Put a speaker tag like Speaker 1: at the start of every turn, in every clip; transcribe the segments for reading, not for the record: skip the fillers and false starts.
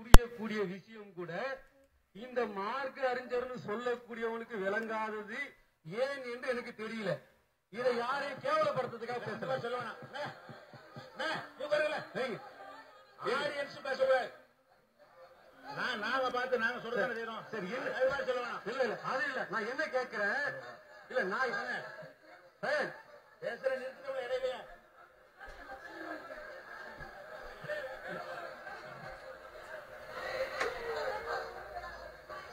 Speaker 1: புரியக்கூடிய விஷயம் கூட இந்த மார்க்க அறிஞர்னு சொல்லக்கூடியவனுக்கு விளங்காதது ஏன் என்று எனக்கு தெரியல. இதை யாரையும் கேவலப்படுத்துறதுக்காக பேச சொல்லுவாங்க. நாங்க பார்த்து நாங்க சொல்றேன் செய்யறோம். சரி சொல்லுவாங்க. இல்ல இல்ல அது இல்ல, நான் என்ன கேட்கிறேன், இல்ல நான் பேசுற நிறுத்தின இடையில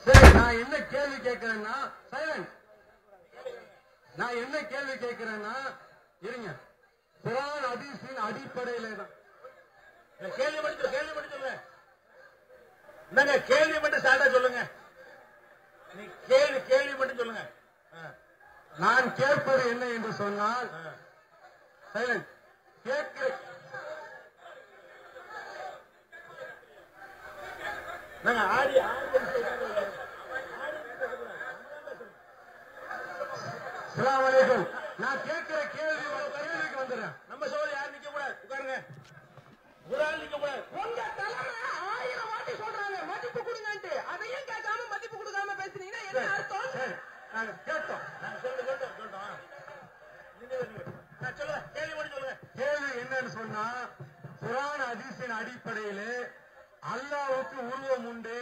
Speaker 1: சரி நான் என்ன கேள்வி கேட்கிறேன்னா சைலண்ட். நான் என்ன கேள்வி கேட்கிறேன்னா இருங்க, குர்ஆன் ஹதீஸின் அடிப்படையில தான் கேள்வி மட்டும் சொல்லுங்க. என்னங்க கேள்வி மட்டும் சாட்டா சொல்லுங்க. நீ கேள்வி மட்டும் சொல்லுங்க. நான் கேட்பது என்ன என்று சொன்னால் சைலண்ட் கேட்கிற நான் கேட்கிற கேள்விக்கு வந்துடுறேன். நம்ம சோழ யார் நிக்க கூடாது, உட்காருங்க. ஒரு ஆள் நிக்க கூடாது. உங்க தலைமை 1000 வாட்டி சொல்றாங்க மதிப்பு கொடுங்கன்ட்டு, அதையும் கேட்காம மதிப்பு கொடுக்காம பேசுறீங்கன்னா என்ன அர்த்தம்? நாங்க கேட்டோம். கேள்வி மட்டும் சொல்லுங்க. கேள்வி என்னன்னு சொன்னா குர்ஆன் ஹதீஸின் அடிப்படையில் அல்லாஹ்வுக்கு உருவம் உண்டு,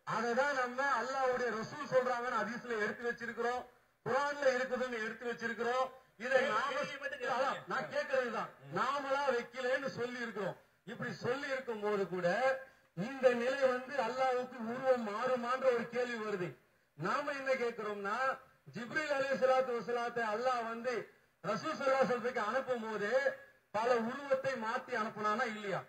Speaker 1: அததான் நம்ம அல்லாஹ்வுடைய ரசூல் சொல்றாங்கன்னு ஹதீஸ்ல எடுத்து வச்சிருக்கிறோம், குர்ஆன்ல இருக்குதுன்னு எடுத்து வச்சிருக்கிறோம். இதை நான் கேட்கறதுதான் நாமளா வைக்கலன்னு சொல்லி இருக்கிறோம். இப்படி சொல்லி இருக்கும் போது கூட இந்த நிலை அல்லாஹ்வுக்கு உருவம் மாறுமான்ற ஒரு கேள்வி வருது. நாம என்ன கேட்கிறோம்னா ஜிப்ரீல் அலைஹிஸ்ஸலாத்து வஸலாத்தை அல்லாஹ் ரசூல் ஸல்லல்லாஹு அலைஹி வஸல்லம் அனுப்பும் போது பல உருவத்தை மாத்தி அனுப்புனானா இல்லையா?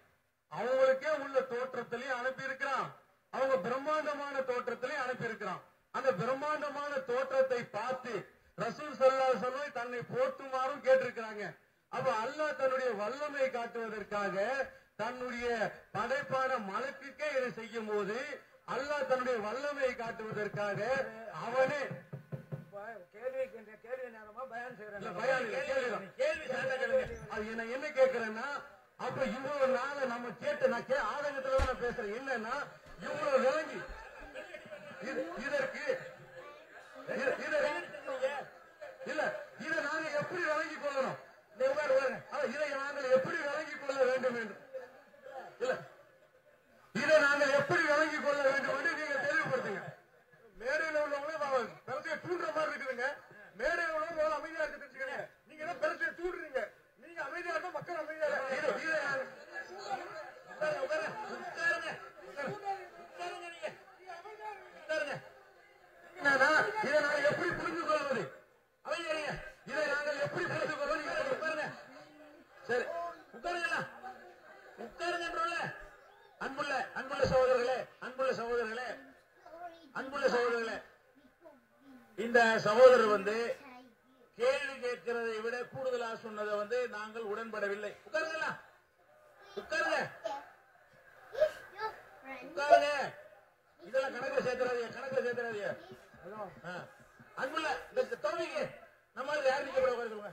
Speaker 1: அவங்களுக்கே உள்ள தோற்றத்திலையும் அனுப்பி இருக்கிறான், அவங்க பிரம்மாண்டமான தோற்றத்திலையும் அனுப்பி இருக்கிறான். அந்த பிரம்மாண்டமான தோற்றத்தை பார்த்து ரசூல் ஸல்லல்லாஹு அலைஹி வஸல்லம் தன்னை போற்றுமாறும் கேட்டிருக்கிறாங்க. அப்ப அல்லாஹ் தன்னுடைய வல்லமை காட்டுவதற்காக தன்னுடைய படைப்பான மலக்குக்கே இதை செய்யும் போது அல்லாஹ் தன்னுடைய வல்லமையை காட்டுவதற்காக அவனே கேள்வி நேரமா பயான் செய்யறேன். என்ன கேட்கிறேன்னா அப்ப இவ்வளவு நாள நம்ம கேட்டு நான் ஆதங்கத்துல நான் பேசுறேன். என்னன்னா இவ்வளவு விளங்கி இதற்கு இல்ல இதை நாங்க எப்படி விளங்கிக் கொள்ளணும், இதை நாங்கள் எப்படி விளங்கிக் கொள்ள வேண்டும் என்று இல்ல இதை நாங்கள் எப்படி விளங்கிக் கொள்ள வேண்டும் என்று நீங்க தெளிவுபடுத்துங்க. மேடையில் உள்ளவங்களே பிரச்சனையை தூண்டுற மாதிரி இருக்குதுங்க. மேடையில் உள்ளவங்க அமைதியா இருக்கு தெரிஞ்சுக்கங்க. நீங்க என்ன பிரச்சனையை தூண்டுறீங்க? நீங்க அமைதியா இருந்தா மக்கள் அமைதியா இதை நாங்கள் எப்படி புரிந்து கொள்வது? அமைதியா இதை நாங்கள் எப்படி புரிந்து கொள்வது? உட்காருங்க. சரி உட்காருங்க, உட்காருங்கன்றோம்ல. அன்புள்ள சகோதரர்களே, இந்த சகோதரர் கேள்வி கேட்கிறதை விட கூடுதலா சொன்னதை நாங்கள் உடன்படவில்லை. உட்காருங்க, உட்காருங்க, உட்காருங்க. இதெல்லாம் கணக்கில் சேர்த்துறாதீங்க. அன்புள்ள தோல்விக்கு நம்மளுக்கு யாரும் நிக்க கூடாது, சொல்லுங்க.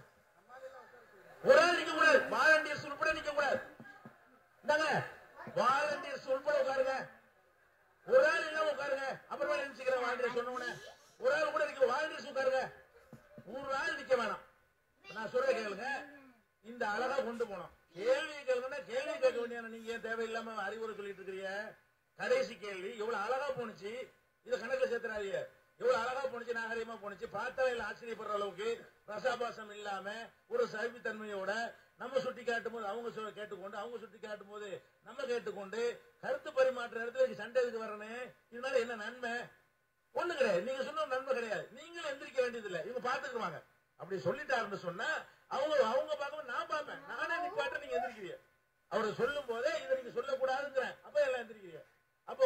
Speaker 1: ஒரு ஆள் நிக்க கூடாது, வாலண்டியர்ஸ் உட்பட நிக்க கூடாது. வாலண்டியர்ஸ் உட்பட உட்காருங்க. ஒரு ஆள் இல்லாம உட்காருங்க. அப்புறமா நினைச்சுக்கிறேன் வாலண்டியர் சொன்ன ஒரு ஆள் கூட நிக்க, வாலண்டியர்ஸ் உட்காருங்க. ஒரு ஆள் நிக்க வேணாம். நான் சொல்ற கேளுங்க, இந்த அழகா கொண்டு போனோம். கேள்வி கேளுங்கன்னா கேள்வி கேட்க வேண்டிய நீங்க தேவையில்லாம அறிவுரை சொல்லிட்டு இருக்கிறீங்க. கடைசி கேள்வி எவ்வளவு அழகா போனுச்சு, இதை கணக்குல சேர்த்துறாதீங்க. எவ்வளவு அழகா போனுச்சு, நாகரிகமா போனுச்சு. பார்த்தால ஆச்சரியப்படுற அளவுக்கு ரசாபாசம் இல்லாம ஒரு சகிப்புத்தன்மையோட நம்ம சுட்டி காட்டும் போது அவங்க கேட்டுக்கொண்டு, அவங்க சுட்டி காட்டும் போது நம்ம கேட்டுக்கொண்டு கருத்து பரிமாற்ற இடத்துல சண்டை எதுக்கு வரணும்? இதனால என்ன நன்மை? ஒண்ணு கிடையாது. நீங்க சொன்ன நன்மை கிடையாது. நீங்களும் எந்திரிக்க வேண்டியதில்லை, இவங்க பாத்துக்குவாங்க. அப்படி சொல்லிட்டாருன்னு சொன்னா அவங்க பார்க்க நான் பார்ப்பேன். நானே நிப்பாட்ட நீங்க எந்திரிக்கிறீங்க. அவரை சொல்லும் போதே இதை நீங்க சொல்லக்கூடாதுங்கிறேன். அப்ப எல்லாம் எந்திரிக்கிறீங்க. அப்ப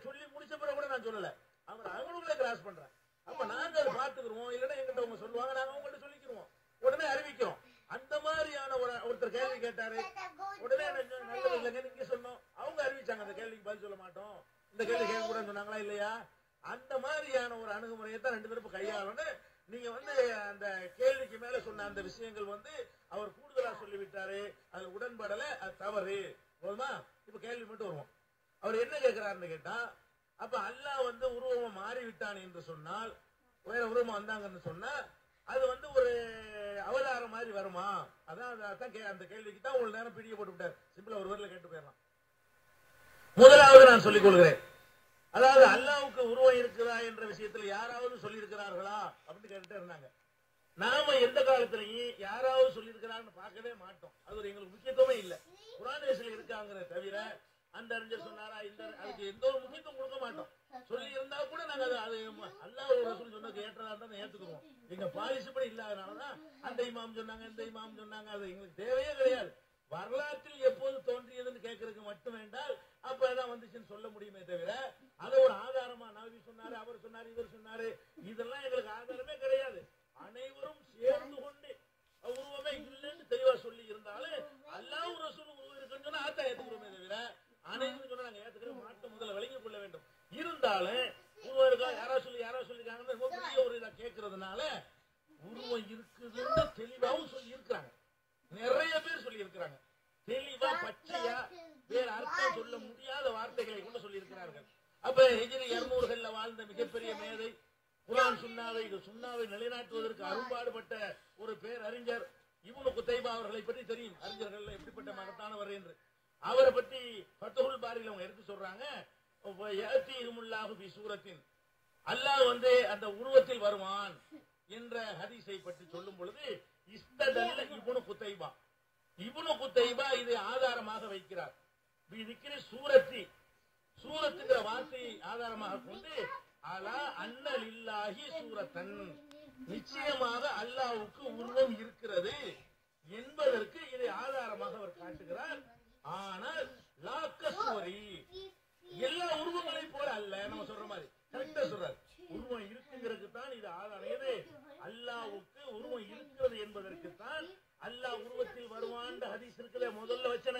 Speaker 1: சொல்லி முடிச்ச பிறகு கூட நான் சொல்லல, அவங்களுக்குள்ள கிராஸ் பண்றேன். அப்ப நாங்க அதை பாத்துக்கிறோம். இல்லன்னா எங்கிட்ட அவங்க சொல்லுவாங்க, நாங்க அவங்கள்ட்ட சொல்லிக்கிறோம், உடனே அறிவிக்கிறோம். அந்த மாதிரியான ஒருத்தர் கேள்வி கேட்டாரு, உடனே நல்லது இல்லைங்க நீங்க சொன்னோம், அவங்க அறிவிச்சாங்க அந்த கேள்விக்கு பதில் சொல்ல மாட்டோம், இந்த கேள்வி கேட்க கூட சொன்னாங்களா இல்லையா? அந்த மாதிரியான ஒரு அணுகுமுறையை தான் ரெண்டு பேரும் கையாளணும். நீங்க அந்த கேள்விக்கு மேல சொன்ன அந்த விஷயங்கள் அவர் கூடுதலா சொல்லிவிட்டாரு, அதுல உடன்படல, அது தவறு. போதுமா? இப்ப கேள்வி மட்டும் வருவோம். அவர் என்ன கேட்கிறாருன்னு கேட்டா, அப்ப அல்லாஹ் வந்து உருவமா மாறிவிட்டான் என்று சொன்னால், வேற உருவமா வந்தாங்கன்னு சொன்னா அது வந்து ஒரு அவதாரம் மாதிரி வருமா? அதான் அந்த கேள்விக்கு தான் ஒரு நேரம் பிடிக்க போட்டு விட்டார். சிம்பிளா ஒரு வரல கேட்டு போயிடலாம். முதலாவது நான் சொல்லிக் கொள்கிறேன், அதாவது அல்லாஹ்வுக்கு உருவம் இருக்குதா என்ற விஷயத்தில் யாராவது சொல்லி இருக்கிறார்களா அப்படின்னு கேட்டுட்டே இருந்தாங்க. நாம எந்த காலத்திலையும் யாராவது சொல்லி இருக்கிறான்னு பார்க்கவே மாட்டோம். அது ஒரு எங்களுக்கு முக்கியத்துவமே இல்லை. குர்ஆன் இருக்காங்கிற தவிர அந்த அறிஞர் சொன்னாரா இந்த அதுக்கு எந்த ஒரு முக்கியத்துவம் கொடுக்க மாட்டோம். சொல்லி இருந்தா கூட நாங்க அது அல்லாஹ் ரசூல் சொன்னதுக்கு ஏற்றதா தான் ஏத்துக்குவோம். எங்க பாலிசி படி இல்லாதனாலதான் அந்த இமாம் சொன்னாங்க இந்த இமாம் சொன்னாங்க, அது எங்களுக்கு தேவையே கிடையாது. வரலாற்றில் எப்போது தோன்றியதுன்னு கேட்கறதுக்கு மட்டும் வேண்டால் அப்பதான் வந்துச்சுன்னு சொல்ல முடியுமே தவிர அதை ஒரு ஆதாரமா நபி சொன்னாரு, அவர் சொன்னாரு, இவர் சொன்னாரு, இதெல்லாம் எங்களுக்கு ஆதாரமே கிடையாது. அனைவரும் சேர்ந்து கொண்டு உருவமே இல்லைன்னு தெளிவா சொல்லி இருந்தாலும் அல்லாஹ் ரசூல் உருவம் இருக்குன்னு சொன்னா ஆத்தா ஏத்துக்கிறோமே தவிர அனைவரும் சொன்னா நாங்க ஏத்துக்கிற மாட்டோம். முதல்ல விளங்கிக் கொள்ள வேண்டும். இருந்தாலும் உருவம் இருக்கா யாராவது சொல்லிருக்காங்கன்னு ஒரு இதை கேட்கறதுனால உருவம் இருக்குதுன்னு தெளிவாகவும் சொல்லி இருக்கிறாங்க. நிறைய பேர் சொல்லி இருக்கிறாங்க. தெளிவா பச்சையா வேற அர்த்தம் சொல்ல முடியாத வார்த்தைகளை கொண்டு சொல்லி இருக்கிறார்கள். அப்ப ஹிஜ்ரி 200 வாழ்ந்த மிகப்பெரிய மேதை, குர்ஆன் சுன்னாவை நிலைநாட்டுவதற்கு அரும்பாடுபட்ட ஒரு பேர் அறிஞர் இப்னு குதைபா அவர்களை பற்றி தெரியும். அறிஞர்கள் எப்படிப்பட்ட மகத்தானவர் என்று அவரை பற்றி ஃபத்ஹுல் பாரில அவங்க எடுத்து சொல்றாங்க. யஅதீஹுமுல்லாஹு பி சூரத்தின், அல்லாஹ் வந்து அந்த உருவத்தில் வருவான் என்ற ஹதீஸை பற்றி சொல்லும் பொழுது இஸ்ததல்ல இப்னு குதைபா இதை ஆதாரமாக வைக்கிறார். சூரத்துங்கிற வார்த்தையை ஆதாரமாக கொண்டு அலா அன்னலில்லாஹி சூரத்தன், நிச்சயமாக அல்லாஹ்வுக்கு உருவம் இருக்கிறது என்பதற்கு இதை ஆதாரமாக அவர் காட்டுகிறார். ஆனால் லாக்கஸ்வரி எல்லா உருவங்களையும் போல அல்ல. நம்ம சொல்ற மாதிரி கரெக்டா சொல்றாரு. உருவம் இருக்குங்கிறதுக்கு தான் இது ஆதாரம். எது? அல்லாஹ்வுக்கு உருவம் இருக்கிறது என்பதற்கு தான் அல்லாஹ் உருவத்தில் வருவான் ஹதீஸ் இருக்குல்ல, முதல்ல வச்சன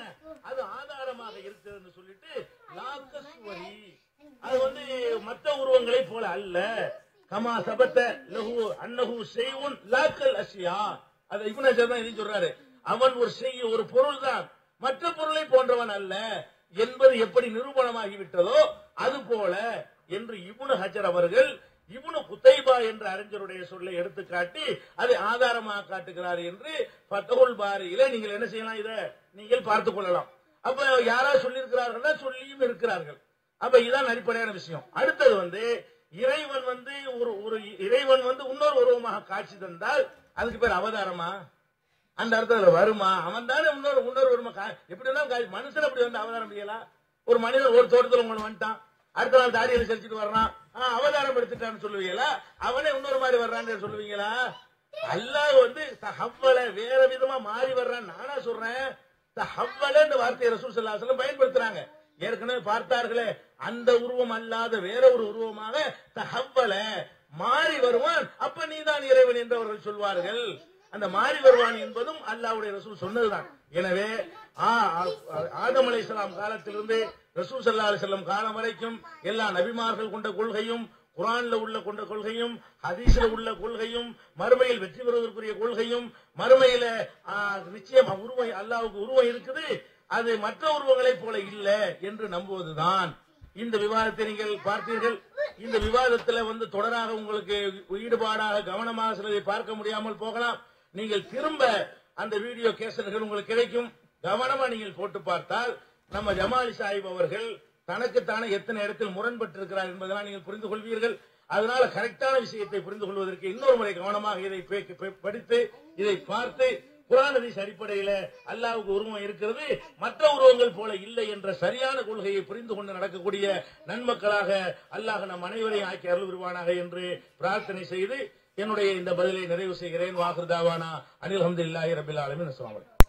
Speaker 1: அது ஆதாரமாக இருக்கிறதுன்னு சொல்லிட்டு லாக்கஸ்வரி, அது வந்து மற்ற உருவங்களை போல அல்ல. கமா சபத்த லஹு அன்னஹு ஷைஉன் லாக்கல் அஷ்யா, அது இப்னு ஹஜர் தான் இதை சொல்றாரு. அவன் ஒரு ஷை, ஒரு பொருள் தான், மற்ற பொருளை போன்றவன் அல்ல என்பது எப்படி நிரூபணமாகி விட்டதோ அது போல என்று இப்னு ஹஜர் அவர்கள் இப்னு குதைபா என்ற அறிஞருடைய சொல்லை எடுத்துக்காட்டி அதை ஆதாரமாக காட்டுகிறார் என்று ஃபத்ஹுல் பாரியில நீங்கள் என்ன செய்யலாம், இதை நீங்கள் பார்த்துக் கொள்ளலாம். அப்ப யாரா சொல்லி இருக்கிறார்கள், சொல்லியும் இருக்கிறார்கள். அப்ப இதுதான் அடிப்படையான விஷயம். அடுத்தது வந்து இறைவன் வந்து இறைவன் வந்து இன்னொரு உருவமாக காட்சி தந்தால் அதுக்கு பேர் அவதாரமா? அந்த அர்த்தத்துல வருமா? அவன் தானே இன்னொரு உருவமா எப்படி மனுஷன் அப்படி வந்து அவதாரம் செய்யலாம்? ஒரு மனிதன் ஒரு தோட்டத்தில் உங்களை வந்துட்டான், அடுத்த நாள் தாடியை சரிச்சுட்டு வர்றான், அவதாரம் எடுத்துட்டான்னு சொல்லுவீங்களா? அவனே இன்னொரு மாதிரி வர்றான்னு சொல்லுவீங்களா? அல்லாஹ் வந்து தஹவ்வல வேற விதமா மாறி வர்றான் நானா சொல்றேன். தஹவ்வல இந்த வார்த்தையை ரசூல் ஸல்லல்லாஹு அலைஹி வஸல்லம் பயன்படுத்துறாங்க. ஏற்கனவே பார்த்தார்களே, அந்த உருவம் அல்லாத வேற ஒரு உருவமாக தஹவ்வல மாறி வருவான், அப்ப நீதான் இறைவன் என்று அவர்கள் சொல்வார்கள். அந்த மாறி வருவான் என்பதும் அல்லாஹ்வுடைய ரசூல் சொன்னதுதான். எனவே ஆதம் அலைஹிஸ்ஸலாம் காலத்திலிருந்து ரசூல் ஸல்லல்லாஹு அலைஹி வஸல்லம் காலம் வரைக்கும் எல்லா நபிமார்கள் கொண்ட கொள்கையும், குர்ஆன்ல உள்ள கொண்ட கொள்கையும், ஹதீஸ்ல உள்ள கொள்கையும், மறுமையில் வெற்றி பெறுவதற்குரிய கொள்கையும், மறுமையில நிச்சயம் உருவம் அல்லாஹ்வுக்கு உருவம் இருக்குது, அது மற்ற உருவங்களை போல இல்ல என்று நம்புவதுதான். இந்த விவாதத்தை நீங்கள் பார்த்தீர்கள். இந்த விவாதத்தில் வந்து தொடராக உங்களுக்கு ஈடுபாடாக கவனமாக சிலதை பார்க்க முடியாமல் போகலாம். நீங்கள் திரும்ப அந்த வீடியோ கேசட்டுகள் உங்களுக்கு கிடைக்கும். கவனமா நீங்கள் போட்டு பார்த்தால் நம்ம ஜமாலி சாஹிப் அவர்கள் தனக்குத்தானே எத்தனை இடத்தில் முரண்பட்டிருக்கிறார் என்பதெல்லாம் நீங்கள் புரிந்து கொள்வீர்கள். அதனால கரெக்டான விஷயத்தை புரிந்து கொள்வதற்கு இன்னொரு முறை கவனமாக இதை படித்து இதை பார்த்து குர்ஆன் ஹதீஸ் அடிப்படையில் அல்லாஹ்வுக்கு உருவம் இருக்கிறது, மற்ற உருவங்கள் போல இல்லை என்ற சரியான கொள்கையை புரிந்து கொண்டு நடக்கக்கூடிய நன்மக்களாக அல்லாஹ் நம் அனைவரையும் ஆக்கி அருள் புரிவானாக என்று பிரார்த்தனை செய்து என்னுடைய இந்த பதிலை நிறைவு செய்கிறேன். வாஹிர் தாவானா அனில் ஹம்துலில்லாஹி ரப்பில் ஆலமீன். அஸ்ஸலாமு அலைக்கும்.